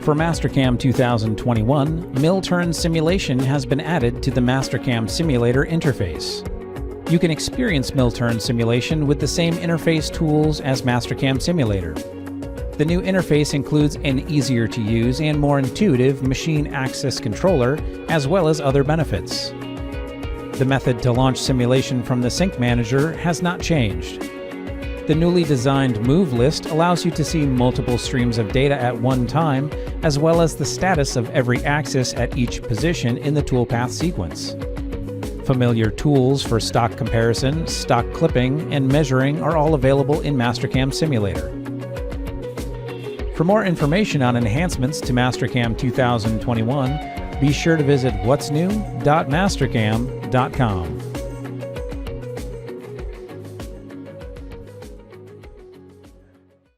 For Mastercam 2021, Mill Turn Simulation has been added to the Mastercam Simulator interface. You can experience Mill Turn Simulation with the same interface tools as Mastercam Simulator. The new interface includes an easier-to-use and more intuitive machine access controller, as well as other benefits. The method to launch simulation from the Sync Manager has not changed. The newly designed Move list allows you to see multiple streams of data at one time, as well as the status of every axis at each position in the toolpath sequence. Familiar tools for stock comparison, stock clipping, and measuring are all available in Mastercam Simulator. For more information on enhancements to Mastercam 2021, be sure to visit what'snew.mastercam.com.